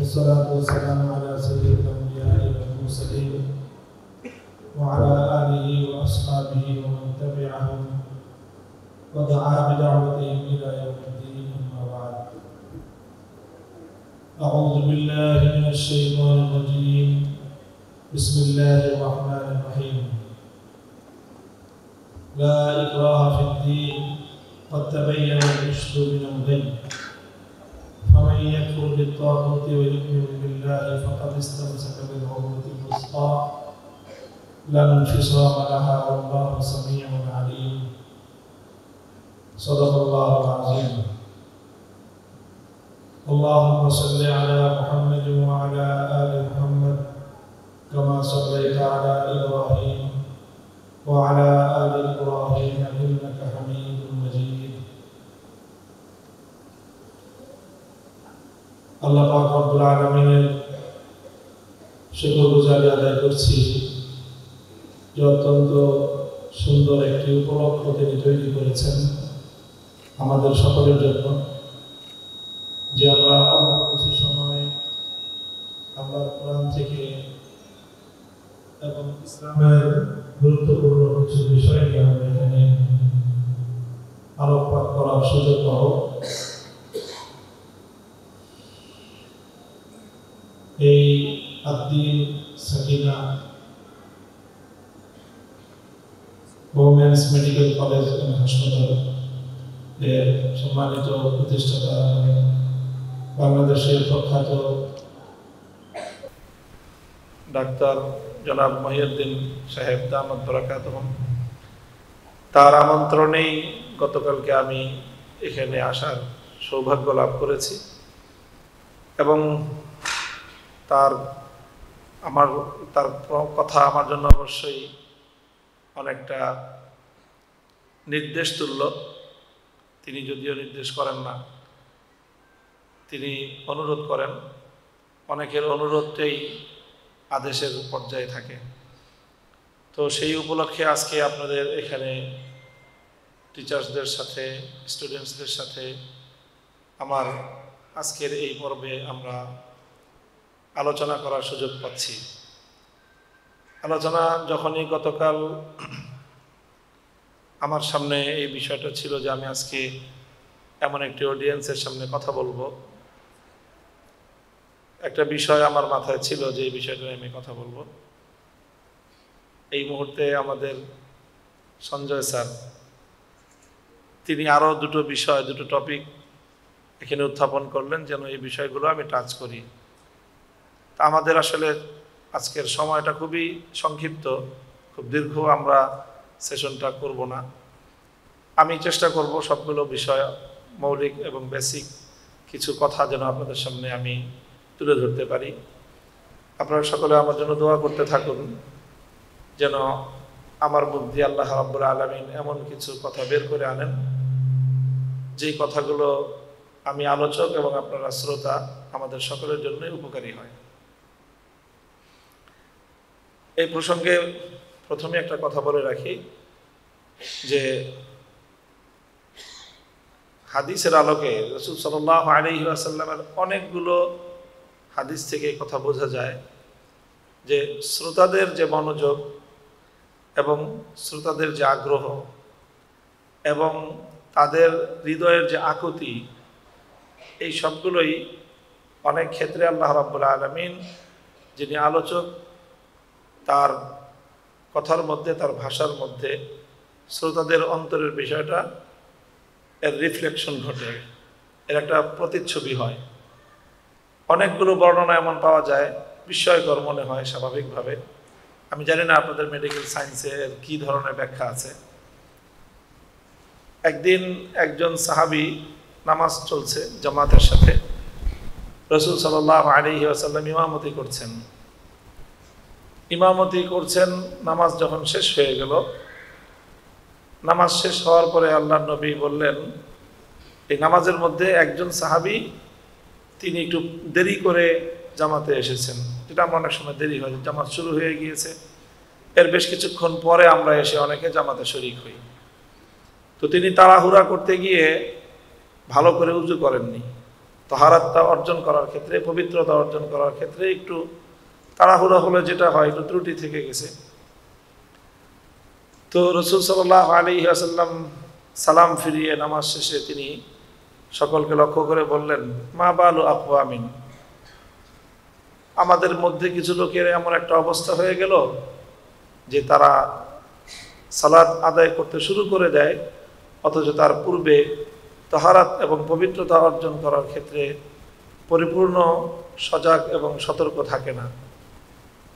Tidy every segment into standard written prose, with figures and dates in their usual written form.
والصلاة والسلام على سيد الأنبياء والمرسلين وعلى آله وأصحابه ومن تبعهم ودعا بدعوتهم إلى يوم الدين. أما بعد، أعوذ بالله من الشيطان الرجيم. بسم الله الرحمن الرحيم. لا إكراه في الدين قد تبين الرشد من الغي فمن يكفر بالطاغوت ويؤمن بالله فقد استمسك بالعروة الوثقى لا انفصام لها والله سميع عليم. صدق الله العظيم. اللهم صل على محمد وعلى آل محمد كما صليت على إبراهيم وعلى آل إبراهيم إنك حميد مجيد. আল্লাহ পাক রব্বুল আলামিনের শুকরগুজারি আদায় করছি যে অত্যন্ত সুন্দর একটি উপলক্ষ তিনি তৈরি করেছেন আমাদের সকলের জন্য, যে আমরা অল্প কিছু সময় আল্লাহর কোরআন থেকে এবং ইসলামের গুরুত্বপূর্ণ কিছু বিষয় নিয়ে আমরা এখানে আলোকপাত করার সুযোগ পাব। এই Ad-din Sakina women's medical college এবং হাসপাতাল এর সম্মানিত প্রতিষ্ঠাতা বাংলাদেশের প্রখ্যাত ডাক্তার জনাব মহিউদ্দিন সাহেব দামাত বরাকাতুহুম, তার আমন্ত্রণেই গতকালকে আমি এখানে আসার সৌভাগ্য লাভ করেছি এবং তার কথা আমার জন্য অবশ্যই অনেকটা নির্দেশ তুল্য। তিনি যদিও নির্দেশ করেন না, তিনি অনুরোধ করেন। অনেকের অনুরোধটাই আদেশের পর্যায়ে থাকে। তো সেই উপলক্ষে আজকে আপনাদের এখানে টিচার্সদের সাথে, স্টুডেন্টসদের সাথে আমার আজকের এই পর্বে আমরা আলোচনা করার সুযোগ পাচ্ছি। আলোচনা যখনই গতকাল আমার সামনে এই বিষয়টা ছিল যে আমি আজকে এমন একটি অডিয়েন্সের সামনে কথা বলবো, একটা বিষয় আমার মাথায় ছিল যে এই বিষয়টা আমি কথা বলবো। এই মুহূর্তে আমাদের সঞ্জয় স্যার তিনি আরও দুটো টপিক এখানে উত্থাপন করলেন যেন এই বিষয়গুলো আমি টাচ করি। তা আমাদের আসলে আজকের সময়টা খুবই সংক্ষিপ্ত, খুব দীর্ঘ আমরা সেশনটা করব না। আমি চেষ্টা করব সবগুলো বিষয় মৌলিক এবং বেসিক কিছু কথা যেন আপনাদের সামনে আমি তুলে ধরতে পারি। আপনারা সকলে আমার জন্য দোয়া করতে থাকুন যেন আমার মুখ দিয়ে আল্লাহ রাব্বুল আলামিন এমন কিছু কথা বের করে আনেন যেই কথাগুলো আমি আলোচক এবং আপনারা শ্রোতা আমাদের সকলের জন্যই উপকারী হয়। এই প্রসঙ্গে প্রথমে একটা কথা বলে রাখি যে হাদিসের আলোকে রাসূল সাল্লাল্লাহু আলাইহি ওয়াসাল্লামের অনেকগুলো হাদিস থেকে কথা বোঝা যায় যে শ্রোতাদের যে মনোযোগ এবং শ্রোতাদের যে আগ্রহ এবং তাদের হৃদয়ের যে আকুতি, এই সবগুলোই অনেক ক্ষেত্রে আল্লাহ রাব্বুল আলামিন যিনি আলোচক তার কথার মধ্যে, তার ভাষার মধ্যে শ্রোতাদের অন্তরের বিষয়টা এর রিফ্লেকশন ঘটে, এর একটা প্রতিচ্ছবি হয়। অনেকগুলো বর্ণনা এমন পাওয়া যায় বিস্ময়কর মনে হয় স্বাভাবিকভাবে। আমি জানি না আপনাদের মেডিকেল সায়েন্সে এর কী ধরনের ব্যাখ্যা আছে। একদিন একজন সাহাবী নামাজ চলছে জামাতের সাথে, রাসূল সাল্লাল্লাহু আলাইহি ওয়াসাল্লাম ইমামতি করছেন। নামাজ যখন শেষ হয়ে গেল, নামাজ শেষ হওয়ার পরে আল্লাহর নবী বললেন, এই নামাজের মধ্যে একজন সাহাবী তিনি একটু দেরি করে জামাতে এসেছেন, যেটা আমরা অনেক সময় দেরি হয়, জামাত শুরু হয়ে গিয়েছে, এর বেশ কিছুক্ষণ পরে আমরা এসে অনেকে জামাতে শরীক হই। তো তিনি তাড়াহুড়া করতে গিয়ে ভালো করে উযু করেননি, তাহারাতটা অর্জন করার ক্ষেত্রে, পবিত্রতা অর্জন করার ক্ষেত্রে একটু তাড়াহুড়া হলে যেটা হয়, একটু ত্রুটি থেকে গেছে। তো রাসূল সাল্লাল্লাহু আলাইহি ওয়াসাল্লাম সালাম ফিরিয়ে নামাজ শেষে তিনি সকলকে লক্ষ্য করে বললেন, মা বালু আকওয়ামিন, আমাদের মধ্যে কিছু লোকের এমন একটা অবস্থা হয়ে গেল যে তারা সালাত আদায় করতে শুরু করে দেয়, অথচ তার পূর্বে তাহারাত এবং পবিত্রতা অর্জন করার ক্ষেত্রে পরিপূর্ণ সজাগ এবং সতর্ক থাকে না।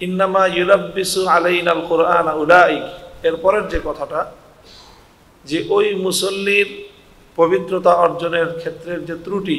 ইন্নামা ইউলাব্বিসু আলাইনাল কুরআন উলাইক, এরপরের যে কথাটা, যে ওই মুসল্লির পবিত্রতা অর্জনের ক্ষেত্রের যে ত্রুটি,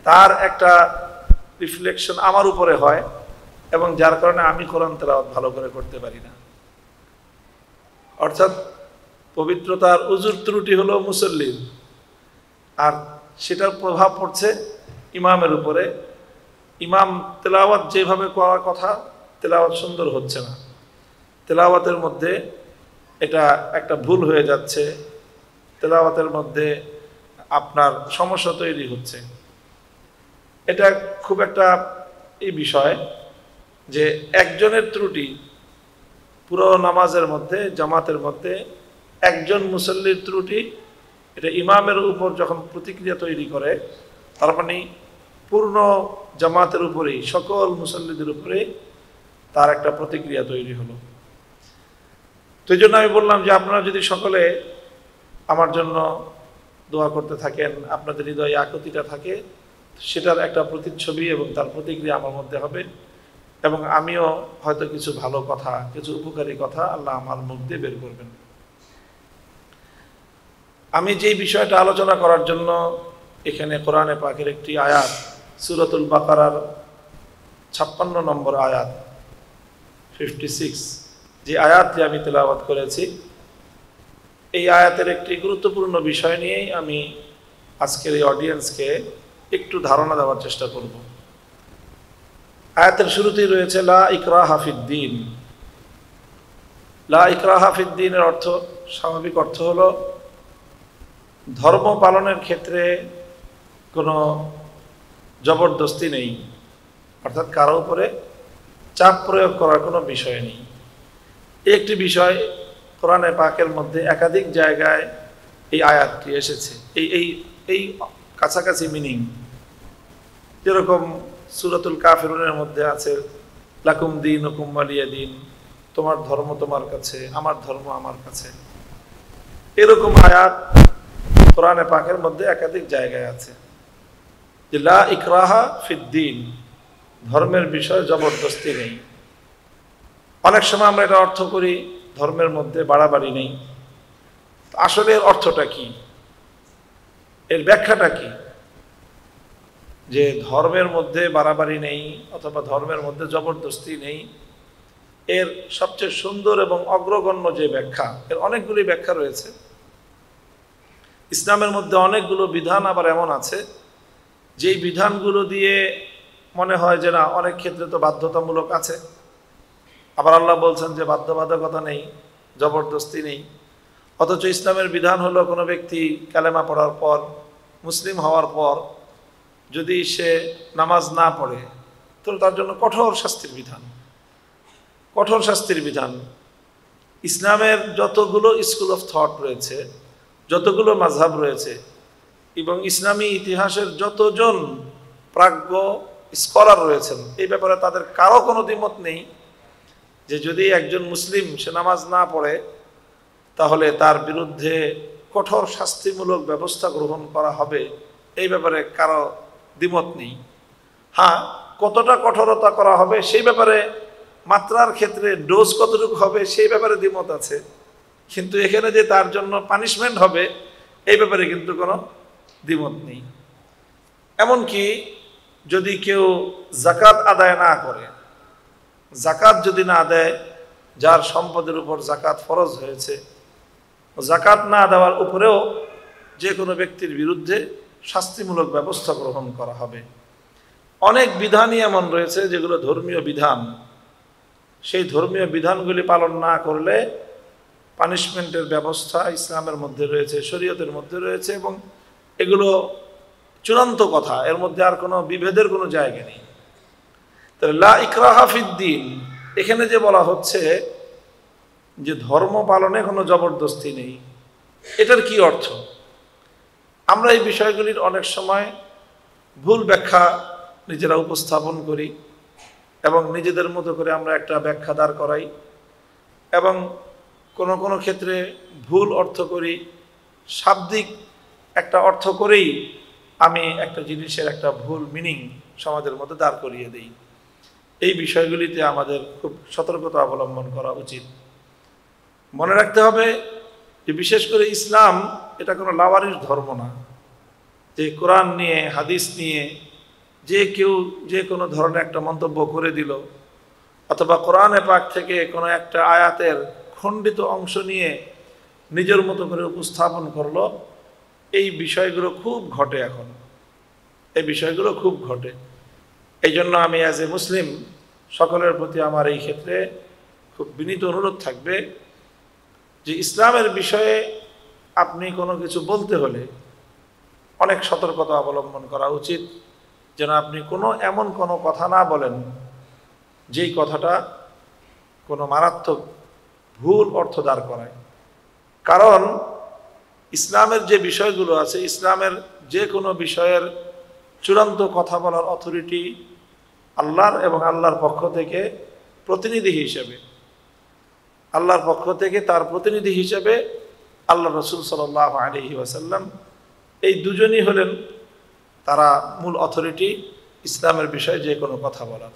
তার একটা রিফ্লেকশন আমার উপরে হয়, এবং যার কারণে আমি কোরআন তেলাওয়াত ভালো করে করতে পারি না। অর্থাৎ পবিত্রতার উজুর ত্রুটি হলো মুসল্লির, আর সেটার প্রভাব পড়ছে ইমামের উপরে। ইমাম তেলাওয়াত যেভাবে করার কথা, তেলাওয়াত সুন্দর হচ্ছে না, তেলাওয়াতের মধ্যে এটা একটা ভুল হয়ে যাচ্ছে, তেলাওয়াতের মধ্যে আপনার সমস্যা তৈরি হচ্ছে। এটা খুব একটা এই বিষয় যে একজনের ত্রুটি পুরো নামাজের মধ্যে, জামাতের মধ্যে একজন মুসল্লির ত্রুটি, এটা ইমামের উপর যখন প্রতিক্রিয়া তৈরি করে, তার মানে পূর্ণ জামাতের উপরেই, সকল মুসল্লিদের উপরেই তার একটা প্রতিক্রিয়া তৈরি হলো। তো এই জন্য আমি বললাম যে আপনারা যদি সকলে আমার জন্য দোয়া করতে থাকেন, আপনাদের হৃদয়ে আকুতিটা থাকে, সেটার একটা প্রতিচ্ছবি এবং তার প্রতিক্রিয়া আমার মধ্যে হবে, এবং আমিও হয়তো কিছু ভালো কথা, কিছু উপকারী কথা আল্লাহ আমার মুখ দিয়ে বের করবেন। আমি যেই বিষয়টা আলোচনা করার জন্য এখানে কোরআনে পাকের একটি আয়াত, সূরাতুল বাকারার 56 নম্বর আয়াত 56, যে আয়াতটি আমি তেলাওয়াত করেছি, এই আয়াতের একটি গুরুত্বপূর্ণ বিষয় নিয়েই আমি আজকের এই অডিয়েন্সকে একটু ধারণা দেওয়ার চেষ্টা করব। আয়াতের শুরুতেই রয়েছে লা ইকরাহা ফিদ্দীন। লা ইকরাহা ফিদ্দীনের অর্থ, স্বাভাবিক অর্থ হলো ধর্ম পালনের ক্ষেত্রে কোনো জবরদস্তি নেই, অর্থাৎ কারো উপরে চাপ প্রয়োগ করার কোনো বিষয় নেই। একটি বিষয় কোরআনে পাকের মধ্যে একাধিক জায়গায় এই আয়াতটি এসেছে, এই এই এই কাছাকাছি মিনিং। যেরকম সূরাতুল কাফিরুনের মধ্যে আছে লাকুম দীনুকুম ওয়ালিয়া দীন, তোমার ধর্ম তোমার কাছে, আমার ধর্ম আমার কাছে। এরকম আয়াত কোরআনে পাকের মধ্যে একাধিক জায়গায় আছে যে লা ইকরাহা ফিদ্দীন, ধর্মের বিষয়ে জবরদস্তি নেই। অনেক সময় আমরা এটা অর্থ করি ধর্মের মধ্যে বাড়াবাড়ি নেই। আসলে এর অর্থটা কি, এর ব্যাখ্যাটা কি? যে ধর্মের মধ্যে বাড়াবাড়ি নেই অথবা ধর্মের মধ্যে জবরদস্তি নেই, এর সবচেয়ে সুন্দর এবং অগ্রগণ্য যে ব্যাখ্যা, এর অনেকগুলি ব্যাখ্যা রয়েছে। ইসলামের মধ্যে অনেকগুলো বিধান আবার এমন আছে যেই বিধানগুলো দিয়ে মনে হয় যে না, অনেক ক্ষেত্রে তো বাধ্যতামূলক আছে, আবার আল্লাহ বলছেন যে বাধ্যবাধকতা নেই, জবরদস্তি নেই। অথচ ইসলামের বিধান হলো কোনো ব্যক্তি কালেমা পড়ার পর, মুসলিম হওয়ার পর যদি সে নামাজ না পড়ে, তো তার জন্য কঠোর শাস্তির বিধান, কঠোর শাস্তির বিধান। ইসলামের যতগুলো স্কুল অফ থট রয়েছে, যতগুলো মাযহাব রয়েছে, এবং ইসলামী ইতিহাসের যতজন প্রাজ্ঞ স্কলার রয়েছেন, এই ব্যাপারে তাদের কারো কোনো দ্বিমত নেই যে যদি একজন মুসলিম সে নামাজ না পড়ে, তাহলে তার বিরুদ্ধে কঠোর শাস্তিমূলক ব্যবস্থা গ্রহণ করা হবে, এই ব্যাপারে কারো দ্বিমত নেই। হ্যাঁ, কতটা কঠোরতা করা হবে সেই ব্যাপারে, মাত্রার ক্ষেত্রে ডোজ কতটুকু হবে সেই ব্যাপারে দ্বিমত আছে, কিন্তু এখানে যে তার জন্য পানিশমেন্ট হবে এই ব্যাপারে কিন্তু কোনো দ্বিমত নেই। এমনকি যদি কেউ যাকাত আদায় না করে, যাকাত যদি না দেয়, যার সম্পদের উপর যাকাত ফরজ হয়েছে, যাকাত না দেওয়ার উপরেও যে কোনো ব্যক্তির বিরুদ্ধে শাস্তিমূলক ব্যবস্থা গ্রহণ করা হবে। অনেক বিধানই এমন রয়েছে যেগুলো ধর্মীয় বিধান, সেই ধর্মীয় বিধানগুলি পালন না করলে পানিশমেন্টের ব্যবস্থা ইসলামের মধ্যে রয়েছে, শরীয়তের মধ্যে রয়েছে, এবং এগুলো চূড়ান্ত কথা, এর মধ্যে আর কোনো বিভেদের কোনো জায়গা নেই। তাহলে লা ইকরাহা ফিদ্দিন, এখানে যে বলা হচ্ছে যে ধর্ম পালনে কোনো জবরদস্তি নেই, এটার কি অর্থ? আমরা এই বিষয়গুলির অনেক সময় ভুল ব্যাখ্যা নিজেরা উপস্থাপন করি এবং নিজেদের মতো করে আমরা একটা ব্যাখ্যা দাঁড় করাই, এবং কোনো কোনো ক্ষেত্রে ভুল অর্থ করি, শাব্দিক একটা অর্থ করেই আমি একটা জিনিসের একটা ভুল মিনিং সমাজের মধ্যে দাঁড় করিয়ে দিই। এই বিষয়গুলিতে আমাদের খুব সতর্কতা অবলম্বন করা উচিত। মনে রাখতে হবে যে বিশেষ করে ইসলাম এটা কোনো লাওয়ারিস ধর্ম না, যে কোরআন নিয়ে হাদিস নিয়ে যে কেউ যে কোনো ধরনের একটা মন্তব্য করে দিল, অথবা কোরআনে পাক থেকে কোনো একটা আয়াতের খণ্ডিত অংশ নিয়ে নিজের মতো করে উপস্থাপন করলো। এই বিষয়গুলো খুব ঘটে এখন, এই বিষয়গুলো খুব ঘটে। এই জন্য আমি অ্যাজ এ মুসলিম সকলের প্রতি আমার এই ক্ষেত্রে খুব বিনীত অনুরোধ থাকবে যে ইসলামের বিষয়ে আপনি কোনো কিছু বলতে হলে অনেক সতর্কতা অবলম্বন করা উচিত, যেন আপনি এমন কোনো কথা না বলেন যেই কথাটা কোনো মারাত্মক ভুল অর্থ দাঁড় করায়। কারণ ইসলামের যে বিষয়গুলো আছে, ইসলামের যে কোনো বিষয়ের চূড়ান্ত কথা বলার অথরিটি আল্লাহর এবং আল্লাহর পক্ষ থেকে প্রতিনিধি হিসেবে, আল্লাহর পক্ষ থেকে তার প্রতিনিধি হিসেবে আল্লাহ রসুল সাল্লাল্লাহু আলাইহি ওয়াসাল্লাম, এই দুজনই হলেন তারা মূল অথরিটি ইসলামের বিষয়ে যে কোনো কথা বলার।